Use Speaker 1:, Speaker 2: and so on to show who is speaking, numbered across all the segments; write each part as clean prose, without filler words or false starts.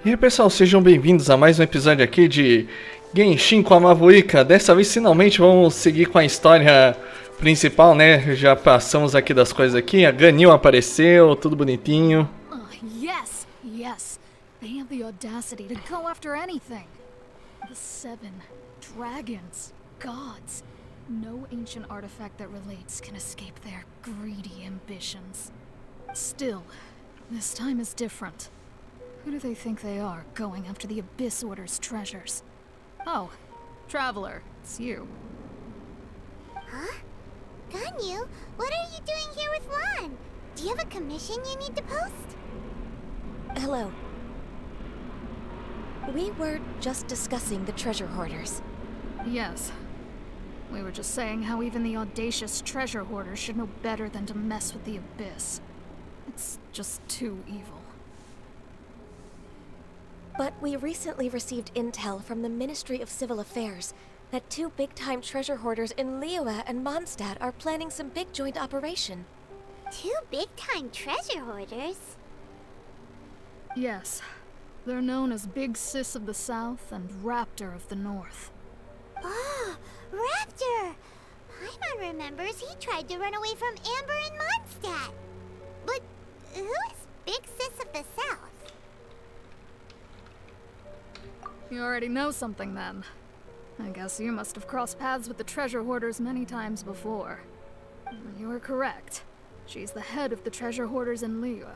Speaker 1: E aí pessoal, sejam bem-vindos a mais um episódio aqui de Genshin com a Mavuika. Dessa vez finalmente vamos seguir com a história principal, né? Já passamos aqui das coisas aqui, a Ganil apareceu, tudo bonitinho.
Speaker 2: Yes, yes. They have the audacity to go after anything. The 7 dragons, gods. No ancient artifact that relates can escape their greedy ambitions. Still, this time is different. Who do they think they are, going after the Abyss Order's treasures? Oh, Traveler, it's you.
Speaker 3: Huh? Ganyu, what are you doing here with Lan? Do you have a commission you need to post?
Speaker 4: Hello. We were just discussing the treasure hoarders.
Speaker 2: Yes. We were just saying how even the audacious treasure hoarders should know better than to mess with the Abyss. It's just too evil.
Speaker 4: But we recently received intel from the Ministry of Civil Affairs that 2 big-time treasure hoarders in Liyue and Mondstadt are planning some big joint operation.
Speaker 3: 2 big-time treasure hoarders?
Speaker 2: Yes. They're known as Big Sis of the South and Raptor of the North.
Speaker 3: Oh, Raptor! Paimon remembers he tried to run away from Amber and Mondstadt. But who is Big Sis of the South?
Speaker 2: You already know something then. I guess you must have crossed paths with the treasure hoarders many times before. You are correct. She's the head of the treasure hoarders in Liyue.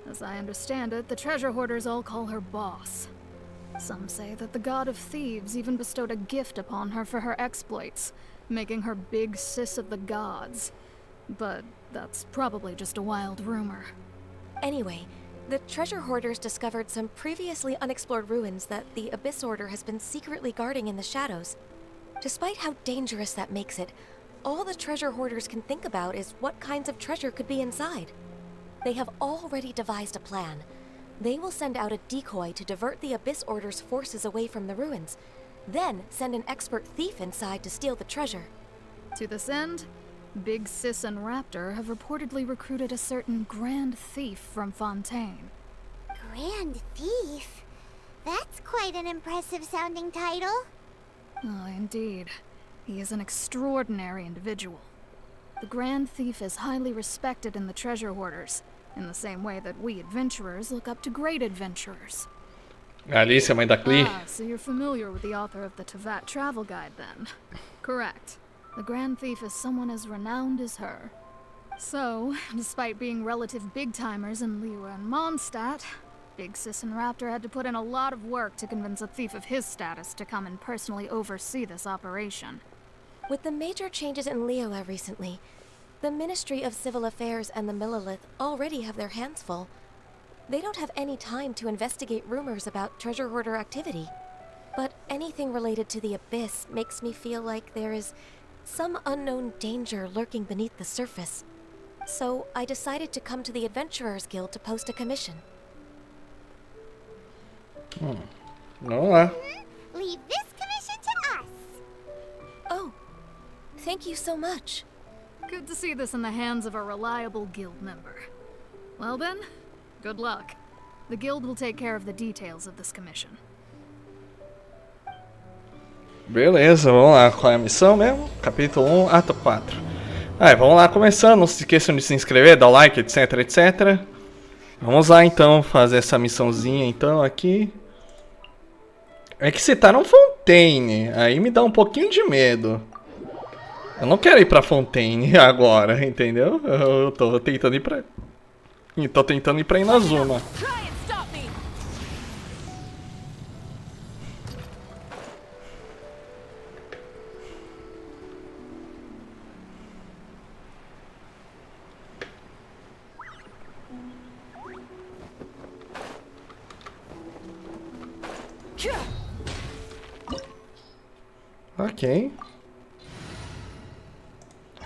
Speaker 2: As I understand it, the treasure hoarders all call her boss. Some say that the god of thieves even bestowed a gift upon her for her exploits, making her Big Sis of the gods. But that's probably just a wild rumor.
Speaker 4: Anyway, the treasure hoarders discovered some previously unexplored ruins that the Abyss Order has been secretly guarding in the shadows. Despite how dangerous that makes it, all the treasure hoarders can think about is what kinds of treasure could be inside. They have already devised a plan. They will send out a decoy to divert the Abyss Order's forces away from the ruins, then send an expert thief inside to steal the treasure.
Speaker 2: To this end, Big Sis and Raptor have reportedly recruited a certain Grand Thief from Fontaine.
Speaker 3: Grand Thief? That's quite an impressive sounding title.
Speaker 2: Oh, indeed. He is an extraordinary individual. The Grand Thief is highly respected in the treasure hoarders, in the same way that we adventurers look up to great adventurers.
Speaker 1: Alicia, mãe da Clee.
Speaker 2: Ah, so you're familiar with the author of the Tevat Travel Guide then? Correct. The Grand Thief is someone as renowned as her. So, despite being relative big-timers in Liyue and Mondstadt, Big Sis and Raptor had to put in a lot of work to convince a thief of his status to come and personally oversee this operation.
Speaker 4: With the major changes in Liyue recently, the Ministry of Civil Affairs and the Millelith already have their hands full. They don't have any time to investigate rumors about treasure hoarder activity. But anything related to the Abyss makes me feel like there is some unknown danger lurking beneath the surface. So I decided to come to the Adventurers Guild to post a commission.
Speaker 1: Vamos lá.
Speaker 3: Leave this commission to us.
Speaker 4: Oh, thank you so much.
Speaker 2: Good to see this in the hands of a reliable guild member. Well then, good luck. The guild will take care of the details of this commission.
Speaker 1: Beleza, vamos lá. Qual é a missão mesmo? Capítulo 1, ato 4. Vamos lá começando. Não se esqueçam de se inscrever, dar o like, etc, etc. Vamos lá então fazer essa missãozinha então aqui. É que citaram Fontaine, aí me dá um pouquinho de medo. Eu não quero ir pra Fontaine agora, entendeu? Eu tô tentando ir pra... Tô tentando ir pra Inazuma. Ok.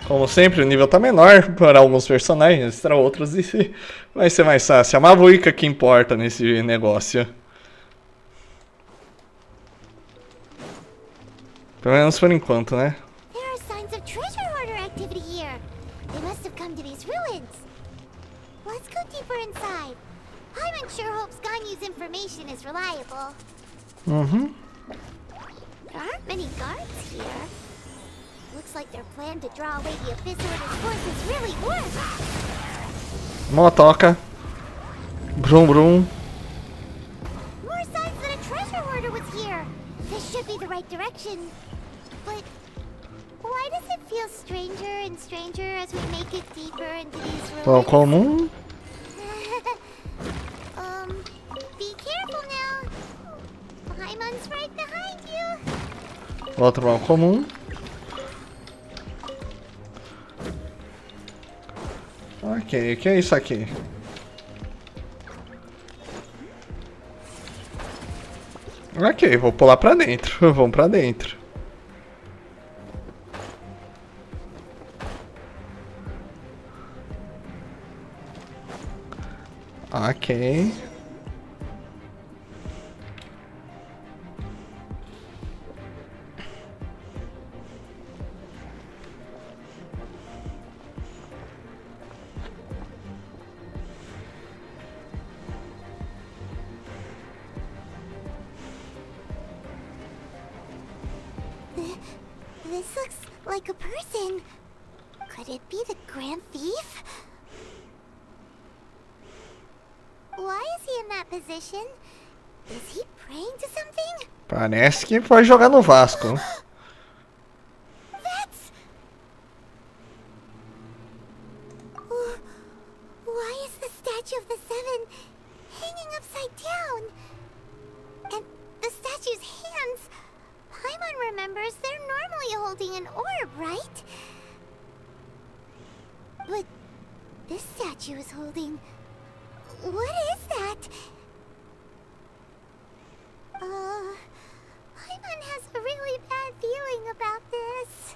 Speaker 1: Como sempre, o nível tá menor para alguns personagens, para outros e vai ser mais fácil. A Mavuika que importa nesse negócio. Pelo menos por enquanto, né?
Speaker 3: There are signs of treasure hoarder activity here. They must have come to these ruins. Let's go deeper inside. Paimon sure hopes Ganyu's information information is reliable.
Speaker 1: Uhum.
Speaker 3: There aren't many guards here. Looks like their plan to draw away the Abyss Order's forces really worked.
Speaker 1: Motoca. Brum brum.
Speaker 3: More signs that a treasure hoarder was here. This should be the right direction. But why does it feel stranger and stranger as we make it deeper into these
Speaker 1: Pau
Speaker 3: ruins?
Speaker 1: comum.
Speaker 3: Be careful now. Paimon's right behind you.
Speaker 1: Outro pau comum. Ok, o que é isso aqui? Ok, vou pular pra dentro. Vamos pra dentro. Ok.
Speaker 3: This looks like a person. Could it be the Grand Thief? Why is he in that position? Is he praying to something?
Speaker 1: Parece que foi jogar no Vasco.
Speaker 3: That's... Why is the statue of the Seven hanging upside down? And the statue's hands... Paimon remembers they're normally holding an orb, right? But this statue is holding... What is that? Paimon has a really bad feeling about this.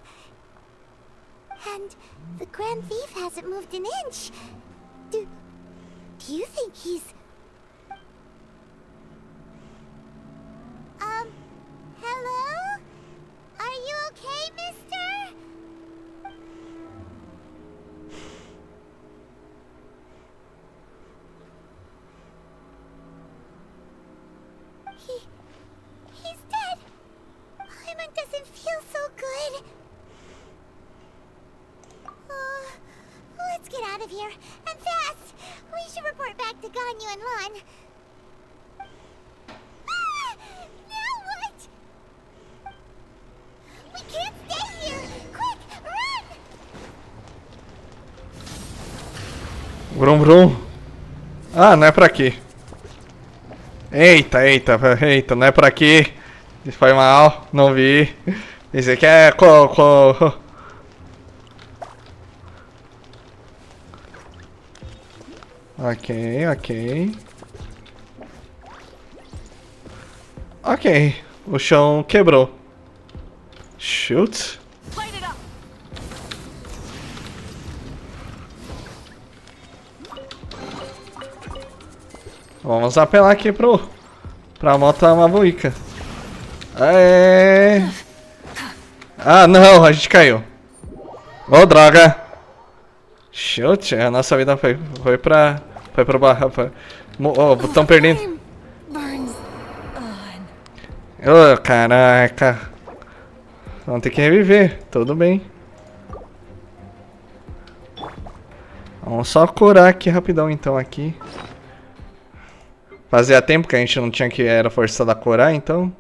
Speaker 3: And the Grand Thief hasn't moved an inch. Do you think he's... Hello? Are you okay, mister? He's dead. Paimon doesn't feel so good. Let's get out of here, and fast! We should report back to Ganyu and Lon. Now what? We can't stay here! Quick, run!
Speaker 1: Brum brum. Ah, não é pra aqui. Eita, não é pra aqui. Foi mal, não vi. Pensei que é Ok. Ok, o chão quebrou. Shoot. Vamos apelar aqui pra moto Mavuika. Aê! Ah, não, a gente caiu. Oh, droga. Shoot, a nossa vida foi pro barra. Oh, botão perdendo. Oh, caraca. Vamos ter que reviver, tudo bem. Vamos só curar aqui rapidão então aqui. Fazia tempo que a gente não tinha que era forçado a curar, então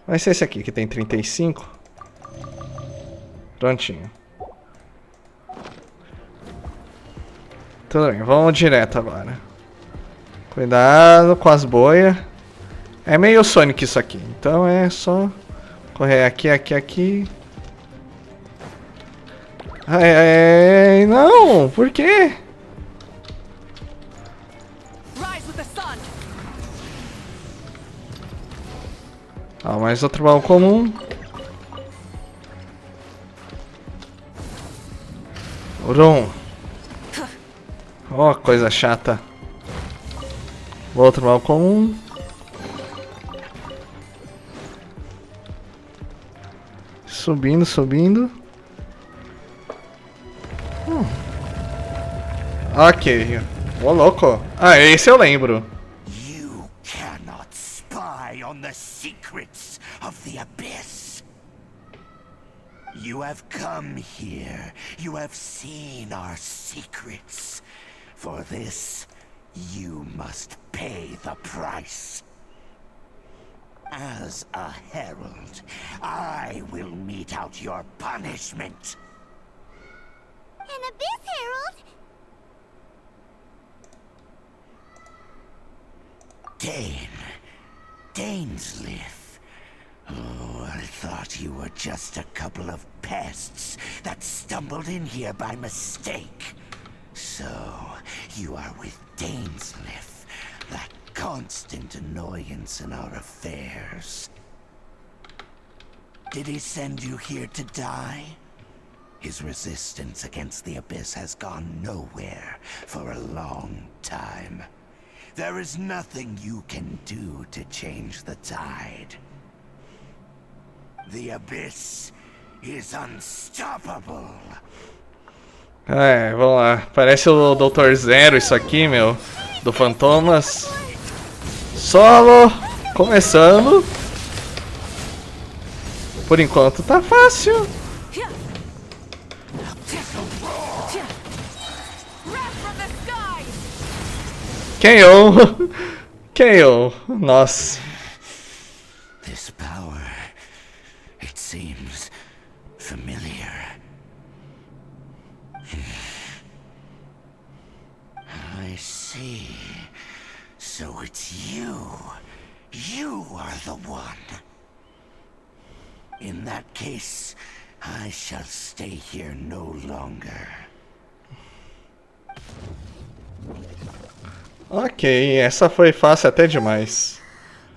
Speaker 1: vai ser esse aqui que tem 35. Prontinho. Tudo bem, vamos direto agora. Cuidado com as boias. É meio Sonic isso aqui, então é só correr aqui. Ai, não, por quê? Ah, mais outro baú comum. Urum. Oh, coisa chata. Outro baú comum. Subindo. Ok. Ô, louco. Ah, esse eu lembro.
Speaker 5: You cannot spy on the secrets of the Abyss. You have come here. You have seen our secrets. For this, you must pay the price. As a herald, I will mete out your punishment.
Speaker 3: An Abyss Herald?
Speaker 5: Dainsleif. Oh, I thought you were just a couple of pests that stumbled in here by mistake. So, you are with Dainsleif, that constant annoyance in our affairs. Did he send you here to die? His resistance against the Abyss has gone nowhere for a long time. There is nothing you can do to change the tide. The Abyss is unstoppable.
Speaker 1: É, vamos lá. Parece o Doutor Zero isso aqui, meu. Do Fantomas. Solo. Começando. Por enquanto tá fácil. KO. KO. Nossa.
Speaker 5: This power, it seems familiar. I see. So it's you. You are the one. In that case, I shall stay here no longer.
Speaker 1: Ok, essa foi fácil até demais.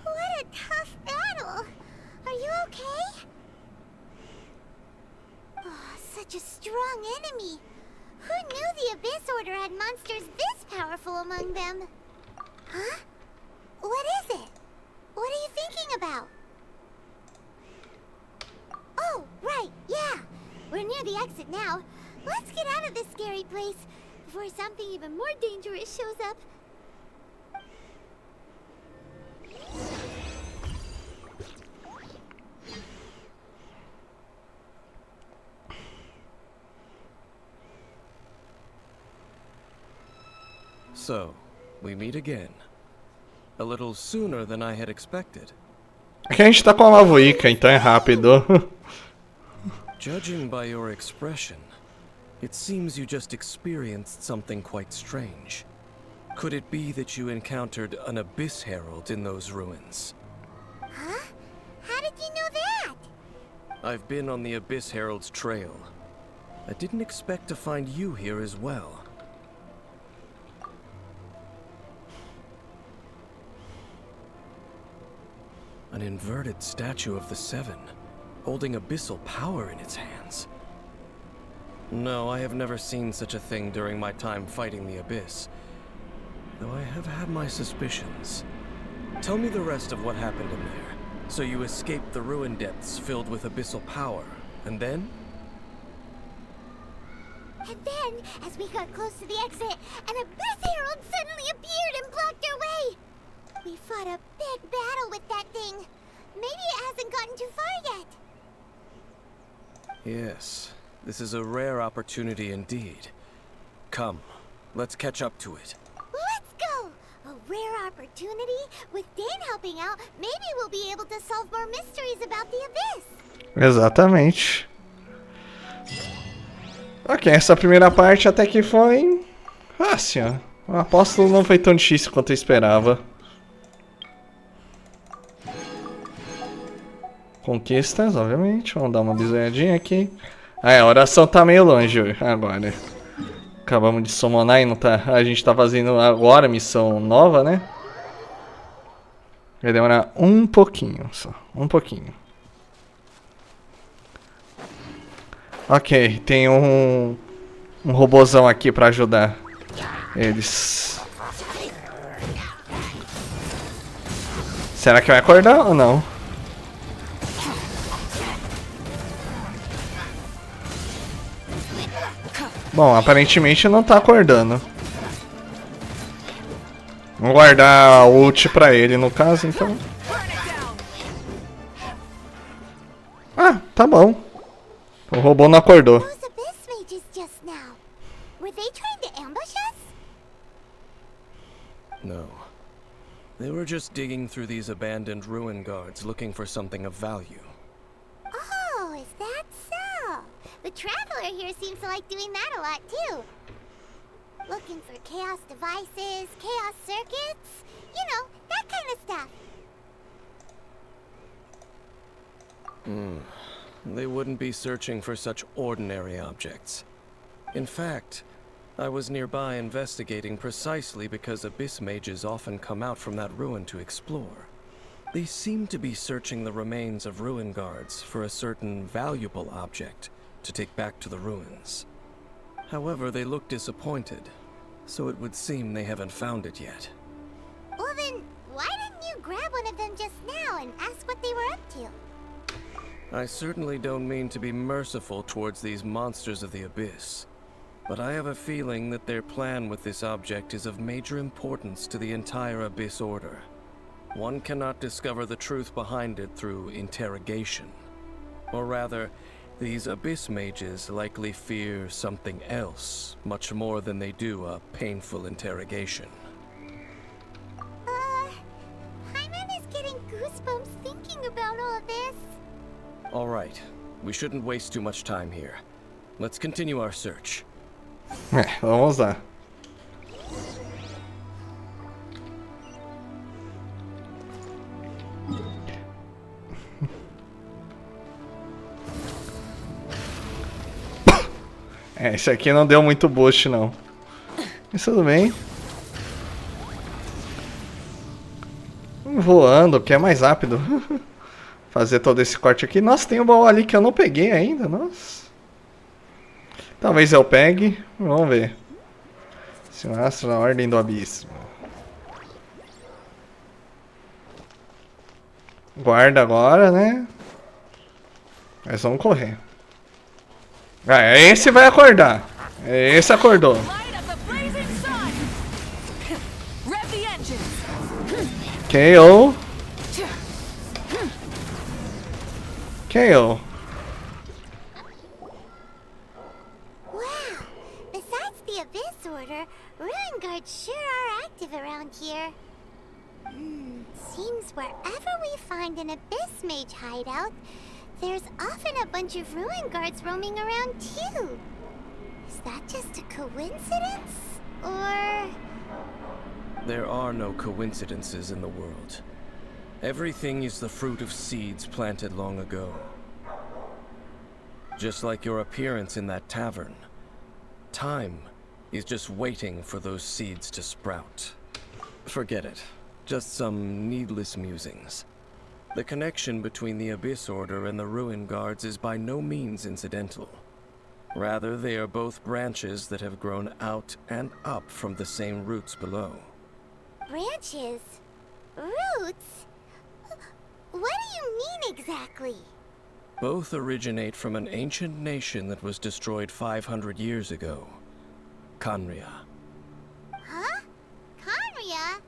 Speaker 3: What a tough battle. Are you okay? Oh, such a strong enemy. Who knew the Abyss Order had monsters this powerful among them? Huh? What is it? What are you thinking about? Oh, right, yeah. We're near the exit now. Let's get out of this scary place before something even more dangerous shows up.
Speaker 6: So, we meet again. A little sooner than I had expected.
Speaker 1: Aqui a gente tá com a Mavuika, então é rápido.
Speaker 6: Judging by your expression, it seems you just experienced something quite strange. Could it be that you encountered an Abyss Herald in those ruins?
Speaker 3: Huh? How did you know that?
Speaker 6: I've been on the Abyss Herald's trail. I didn't expect to find you here as well. An inverted statue of the Seven, holding abyssal power in its hands. No, I have never seen such a thing during my time fighting the Abyss, though I have had my suspicions. Tell me the rest of what happened in there. So you escaped the ruin depths filled with abyssal power, and then?
Speaker 3: And then, as we got close to the exit, an Abyss Herald suddenly appeared and blocked our way! We fought a big battle with that thing. Maybe it hasn't gotten too far yet.
Speaker 6: Yes, this is a rare opportunity indeed. Come, let's catch up to it.
Speaker 3: Let's go! A rare opportunity? With Dan helping out, maybe we'll be able to solve more mysteries about the Abyss.
Speaker 1: Exatamente. Ok, essa primeira parte até que foi fácil. O apóstolo não foi tão difícil quanto eu esperava. Conquistas, obviamente. Vamos dar uma bisoiadinha aqui. Ah, a oração tá meio longe agora. Acabamos de summonar e não tá... A gente tá fazendo agora a missão nova, né? Vai demorar um pouquinho só. Um pouquinho. Ok, tem um robozão aqui pra ajudar eles. Será que vai acordar ou não? Bom, aparentemente não tá acordando. Vamos guardar a ult pra ele, no caso, então. Ah, tá bom. O robô não acordou.
Speaker 3: Those abyss mages just now. Were they trying to ambush us?
Speaker 6: No. They were just digging through these abandoned ruin guards looking for something of value.
Speaker 3: Oh, is that so? The Traveler here seems to like doing that a lot too. Looking for chaos devices, chaos circuits, you know, that kind of stuff.
Speaker 6: They wouldn't be searching for such ordinary objects. In fact, I was nearby investigating precisely because abyss mages often come out from that ruin to explore. They seem to be searching the remains of ruin guards for a certain valuable object to take back to the ruins. However, they look disappointed, so it would seem they haven't found it yet.
Speaker 3: Well then, why didn't you grab one of them just now and ask what they were up to?
Speaker 6: I certainly don't mean to be merciful towards these monsters of the abyss, but I have a feeling that their plan with this object is of major importance to the entire Abyss Order. One cannot discover the truth behind it through interrogation. Or rather, these Abyss mages likely fear something else, much more than they do a painful interrogation.
Speaker 3: Paimon is getting goosebumps thinking about all this.
Speaker 6: All right, we shouldn't waste too much time here. Let's continue our search.
Speaker 1: Vamos lá. Esse aqui não deu muito boost, não. Mas tudo bem. Voando, que é mais rápido. Fazer todo esse corte aqui. Nossa, tem um baú ali que eu não peguei ainda. Nossa. Talvez eu pegue. Vamos ver. Se mostra na ordem do abismo. Guarda agora, né? Mas vamos correr. Ah, esse vai acordar. Esse acordou. KO. KO.
Speaker 3: Wow, besides the Abyss Order, Ruin Guards sure are active around here. Seems wherever we find an Abyss Mage hideout, there's often a bunch of Ruin Guards roaming around too. Is that just a coincidence? Or...
Speaker 6: There are no coincidences in the world. Everything is the fruit of seeds planted long ago. Just like your appearance in that tavern, time is just waiting for those seeds to sprout. Forget it. Just some needless musings. The connection between the Abyss Order and the Ruin Guards is by no means incidental. Rather, they are both branches that have grown out and up from the same roots below.
Speaker 3: branches? Roots? What do you mean exactly?
Speaker 6: Both originate from an ancient nation that was destroyed 500 years ago. Khaenri'ah.
Speaker 3: Huh? Khaenri'ah?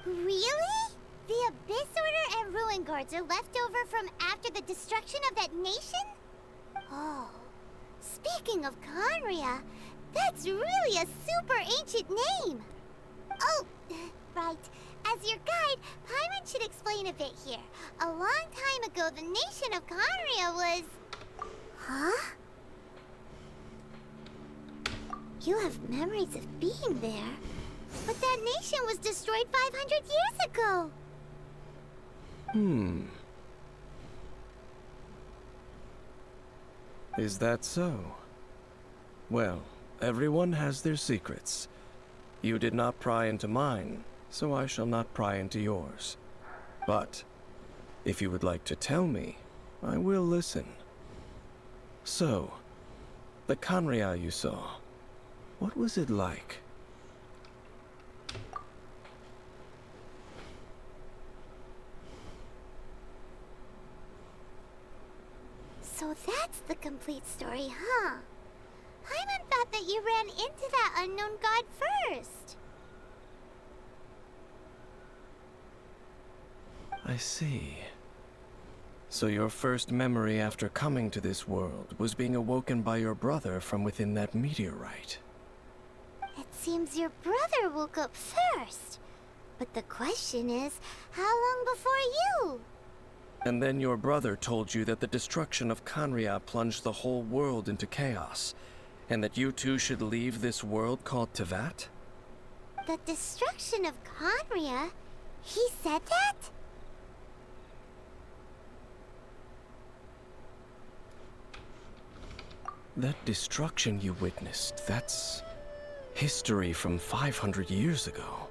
Speaker 3: Really? The Abyss Order and Ruin Guards are left over from after the destruction of that nation? Oh. Speaking of Khaenri'ah, that's really a super ancient name! Oh, right. As your guide, Paimon should explain a bit here. A long time ago, the nation of Khaenri'ah was... Huh? You have memories of being there. But that nation was destroyed 500 years ago!
Speaker 6: Is that so? Well, everyone has their secrets. You did not pry into mine, so I shall not pry into yours. But, if you would like to tell me, I will listen. So, the Khaenri'ah you saw, what was it like?
Speaker 3: So that's the complete story, huh? Paimon thought that you ran into that unknown god first.
Speaker 6: I see. So your first memory after coming to this world was being awoken by your brother from within that meteorite.
Speaker 3: It seems your brother woke up first. But the question is, how long before you?
Speaker 6: And then your brother told you that the destruction of Khaenri'ah plunged the whole world into chaos, and that you two should leave this world called Teyvat?
Speaker 3: The destruction of Khaenri'ah? He said that?
Speaker 6: That destruction you witnessed, that's history from 500 years ago.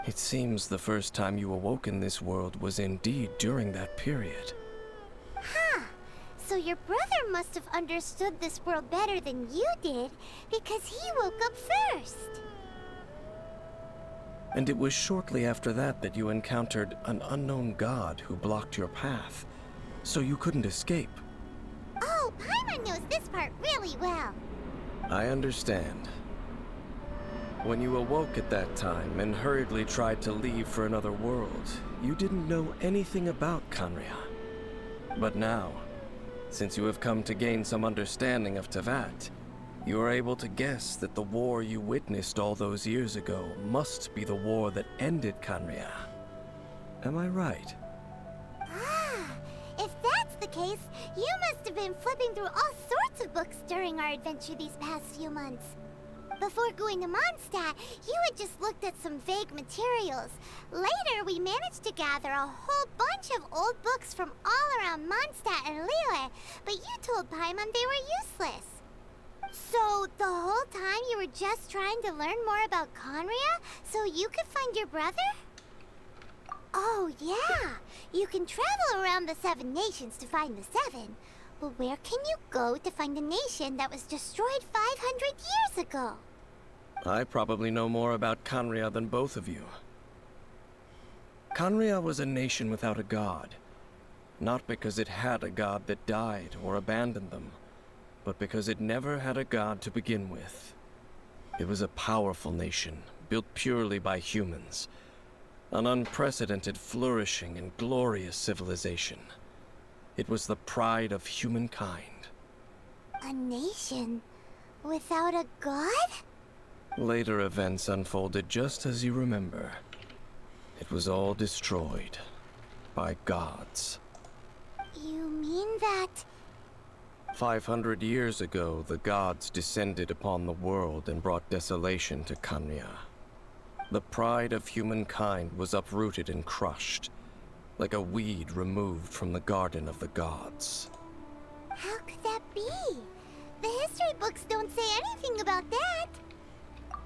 Speaker 6: It seems the first time you awoke in this world was indeed during that period.
Speaker 3: Huh. So your brother must have understood this world better than you did, because he woke up first.
Speaker 6: And it was shortly after that that you encountered an unknown god who blocked your path, so you couldn't escape.
Speaker 3: Oh, Paimon knows this part really well.
Speaker 6: I understand. When you awoke at that time and hurriedly tried to leave for another world, you didn't know anything about Khaenri'ah. But now, since you have come to gain some understanding of Teyvat, you are able to guess that the war you witnessed all those years ago must be the war that ended Khaenri'ah. Am I right?
Speaker 3: Ah, if that's the case, you must have been flipping through all sorts of books during our adventure these past few months. Before going to Mondstadt, you had just looked at some vague materials. Later, we managed to gather a whole bunch of old books from all around Mondstadt and Liyue, but you told Paimon they were useless. So, the whole time you were just trying to learn more about Khaenri'ah so you could find your brother? Oh, yeah. You can travel around the 7 nations to find the 7. But where can you go to find a nation that was destroyed 500 years ago?
Speaker 6: I probably know more about Khaenri'ah than both of you. Khaenri'ah was a nation without a god. Not because it had a god that died or abandoned them, but because it never had a god to begin with. It was a powerful nation, built purely by humans. An unprecedented, flourishing, and glorious civilization. It was the pride of humankind.
Speaker 3: A nation without a god?
Speaker 6: Later events unfolded just as you remember. It was all destroyed by gods.
Speaker 3: You mean that...
Speaker 6: 500 years ago, the gods descended upon the world and brought desolation to Khaenri'ah. The pride of humankind was uprooted and crushed, like a weed removed from the garden of the gods.
Speaker 3: How could that be? The history books don't say anything about that.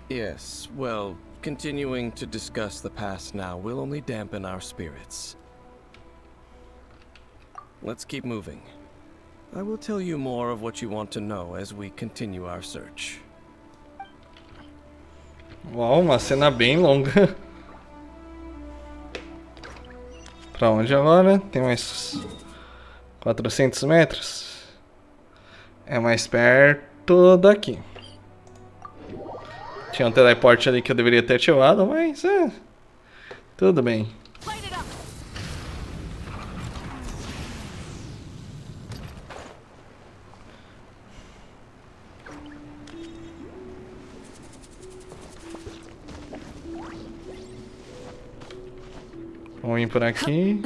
Speaker 6: Yes, well, continuing to discuss the past now will only dampen our spirits. Let's keep moving. I will tell you more of what you want to know as we continue our search.
Speaker 1: Uau, uma cena bem longa. Pra onde agora? Tem mais 400 metros. É mais perto daqui. Tinha um teleporte ali que eu deveria ter ativado, mas tudo bem. Vamos vir por aqui.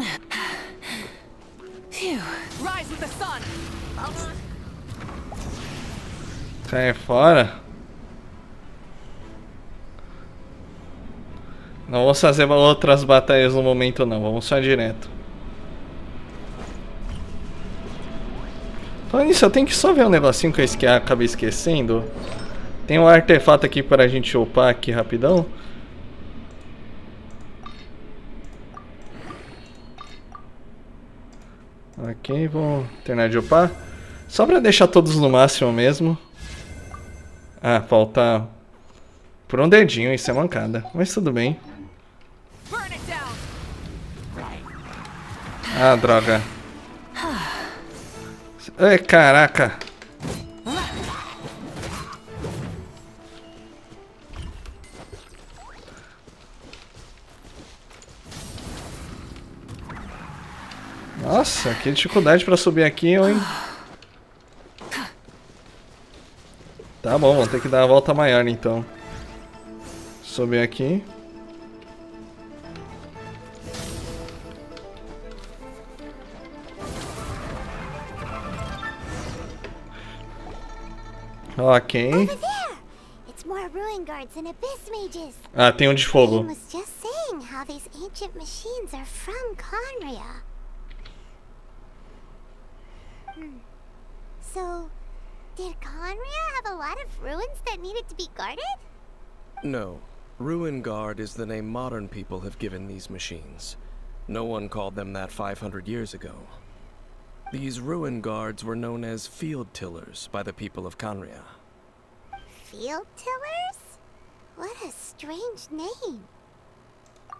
Speaker 1: Sai fora. Não vamos fazer outras batalhas no momento não, vamos só direto. Falando nisso, eu tenho que só ver um negocinho que eu acabei esquecendo. Tem um artefato aqui para a gente upar aqui rapidão. Ok, vou terminar de upar. Só pra deixar todos no máximo mesmo. Ah, falta por um dedinho, isso é mancada. Mas tudo bem. Ah, droga. Ai, caraca. Nossa, que dificuldade pra subir aqui, hein? Tá bom, vou ter que dar a volta maior então. Subir aqui. Ok.
Speaker 3: Over there! It's more ruin guards and abyss mages.
Speaker 1: Ah, tem um de fogo.
Speaker 3: Jane was just saying how these ancient machines are from Conria. So, did Conria have a lot of ruins that needed to be guarded?
Speaker 6: No. Ruin Guard is the name modern people have given these machines. No one called them that 500 years ago. These Ruin Guards were known as Field Tillers by the people of Conria.
Speaker 3: Field tillers? What a strange name.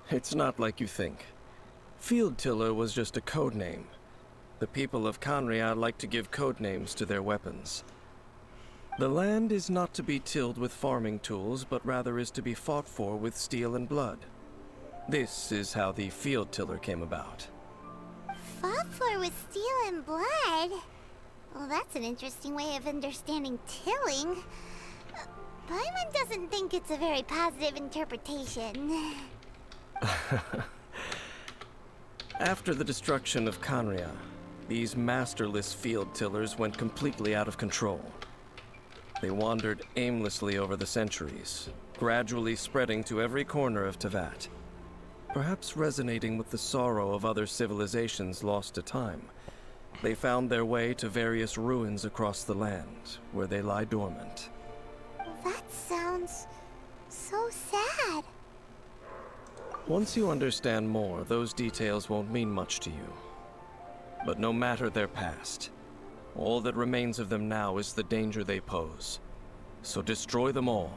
Speaker 6: It's not like you think. Field Tiller was just a code name. The people of Conria like to give code names to their weapons. The land is not to be tilled with farming tools, but rather is to be fought for with steel and blood. This is how the Field Tiller came about.
Speaker 3: Fought for with steel and blood? Well, that's an interesting way of understanding tilling. Paimon doesn't think it's a very positive interpretation.
Speaker 6: After the destruction of Conria, these masterless field tillers went completely out of control. They wandered aimlessly over the centuries, gradually spreading to every corner of Teyvat. Perhaps resonating with the sorrow of other civilizations lost to time, they found their way to various ruins across the land, where they lie dormant.
Speaker 3: That sounds so sad.
Speaker 6: Once you understand more, those details won't mean much to you. But no matter their past, all that remains of them now is the danger they pose. So destroy them all.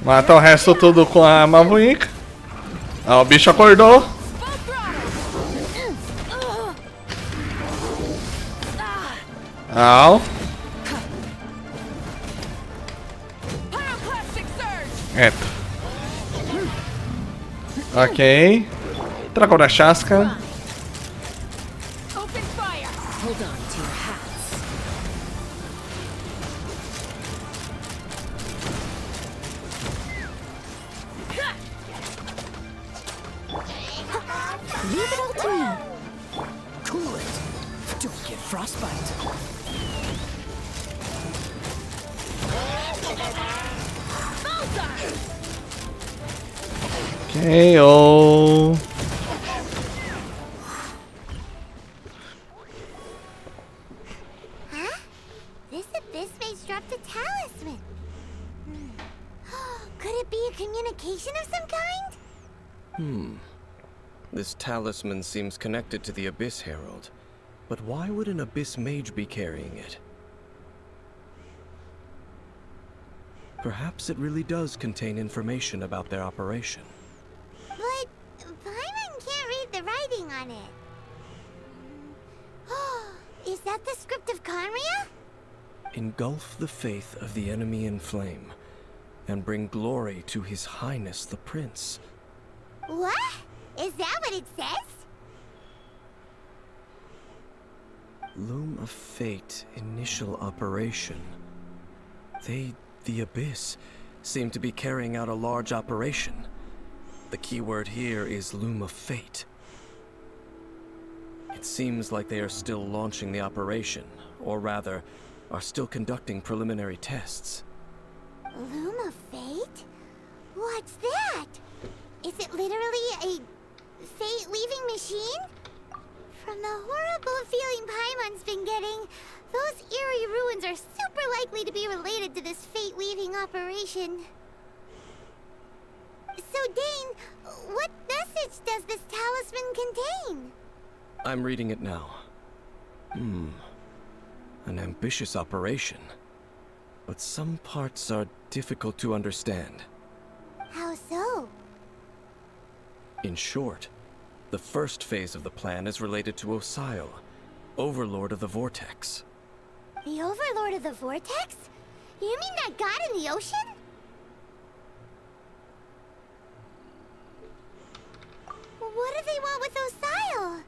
Speaker 1: Mata o resto tudo com a Mavuika. Ah, o bicho acordou. Au. Eto. Ok. Tragou da chasca.
Speaker 7: Leave it all to me. Cool it. Don't get frostbite.
Speaker 1: KO.
Speaker 3: Huh? This abyss maze dropped a talisman. Could it be a communication of some kind?
Speaker 6: This talisman seems connected to the Abyss Herald. But why would an Abyss Mage be carrying it? Perhaps it really does contain information about their operation.
Speaker 3: But Paimon can't read the writing on it. Is that the script of Conria?
Speaker 6: Engulf the faith of the enemy in flame, and bring glory to His Highness the Prince.
Speaker 3: What? Is that what it says?
Speaker 6: Loom of Fate, initial operation. They, the Abyss, seem to be carrying out a large operation. The keyword here is Loom of Fate. It seems like they are still launching the operation, or rather, are still conducting preliminary tests.
Speaker 3: Loom of Fate? What's that? Is it literally a fate-leaving machine? From the horrible feeling Paimon's been getting, those eerie ruins are super likely to be related to this fate-leaving operation. So, Dane, what message does this talisman contain?
Speaker 6: I'm reading it now. An ambitious operation. But some parts are difficult to understand.
Speaker 3: How so?
Speaker 6: In short, the first phase of the plan is related to Osial, Overlord of the Vortex.
Speaker 3: The Overlord of the Vortex? You mean that god in the ocean? What do they want with Osile?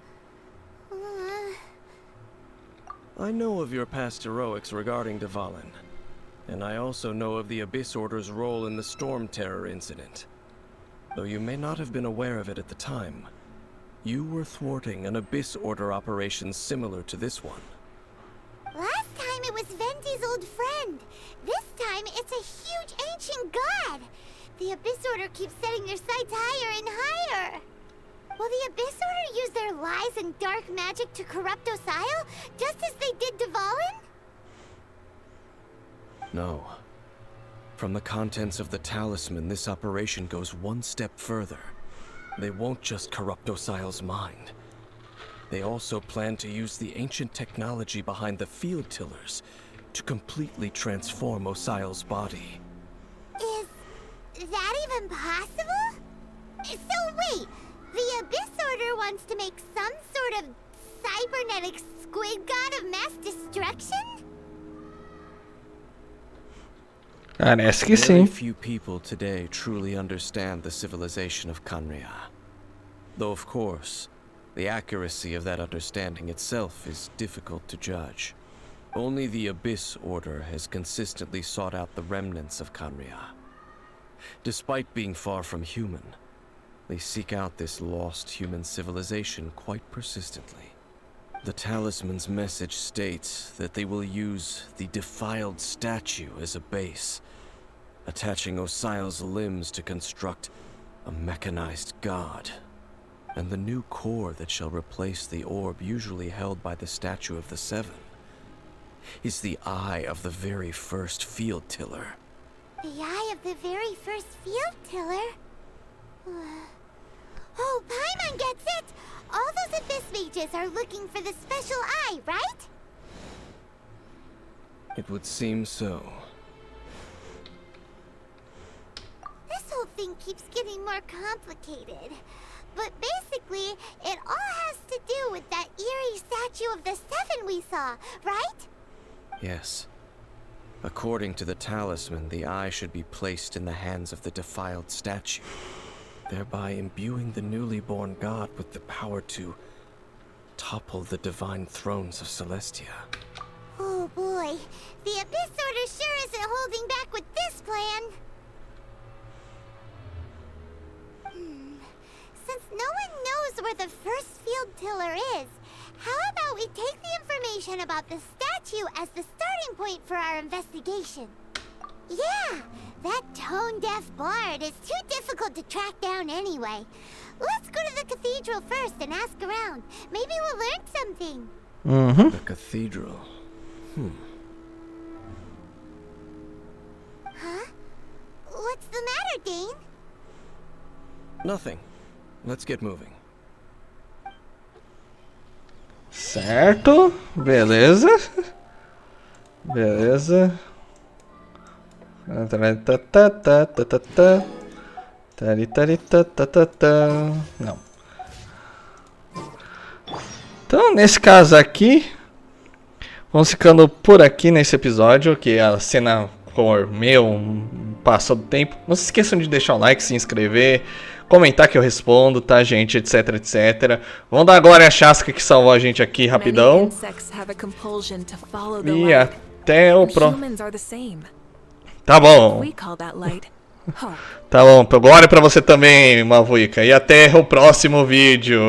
Speaker 6: I know of your past heroics regarding Dvalin, and I also know of the Abyss Order's role in the Storm Terror incident. Though you may not have been aware of it at the time, you were thwarting an Abyss Order operation similar to this one.
Speaker 3: Last time it was Venti's old friend. This time it's a huge ancient god. The Abyss Order keeps setting their sights higher and higher. Will the Abyss Order use their lies and dark magic to corrupt Osile, just as they did Dvalin?
Speaker 6: No. From the contents of the talisman, this operation goes one step further. They won't just corrupt Osile's mind. They also plan to use the ancient technology behind the field tillers to completely transform Osile's body.
Speaker 3: Is that even possible? So wait, the Abyss Order wants to make some sort of cybernetic squid god of mass destruction?
Speaker 1: Parece que
Speaker 6: Very
Speaker 1: sim.
Speaker 6: few people today truly understand the civilization of Khaenri'ah. Though of course, the accuracy of that understanding itself is difficult to judge. Only the Abyss Order has consistently sought out the remnants of Khaenri'ah. Despite being far from human, they seek out this lost human civilization quite persistently. The talisman's message states that they will use the defiled statue as a base, attaching Osile's limbs to construct a mechanized god. And the new core that shall replace the orb usually held by the statue of the Seven is the eye of the very first field tiller.
Speaker 3: The eye of the very first field tiller? Oh, Paimon gets it! All those Abyss mages are looking for the special eye, right?
Speaker 6: It would seem so.
Speaker 3: This whole thing keeps getting more complicated. But basically, it all has to do with that eerie statue of the Seven we saw, right?
Speaker 6: Yes. According to the talisman, the eye should be placed in the hands of the defiled statue, thereby imbuing the newly born god with the power to topple the divine thrones of Celestia.
Speaker 3: Oh boy, the Abyss Order sure isn't holding back with this plan. Since no one knows where the first field tiller is, how about we take the information about the statue as the starting point for our investigation? Yeah, that tone-deaf bard is too difficult to track down anyway. Let's go to the cathedral first and ask around. Maybe we'll learn something.
Speaker 6: The cathedral.
Speaker 3: Huh? What's the matter, Dane?
Speaker 6: Nothing. Let's get moving.
Speaker 1: Certo. Beleza. Beleza. Não. Então, nesse caso aqui, vamos ficando por aqui nesse episódio, que a cena comeu, passou do tempo. Não se esqueçam de deixar o like, se inscrever, comentar que eu respondo, tá, gente, etc, etc. Vamos dar agora a Chasca que salvou a gente aqui rapidão. E até o próximo. Tá bom. Tá bom, glória pra você também, Mavuika. E até o próximo vídeo.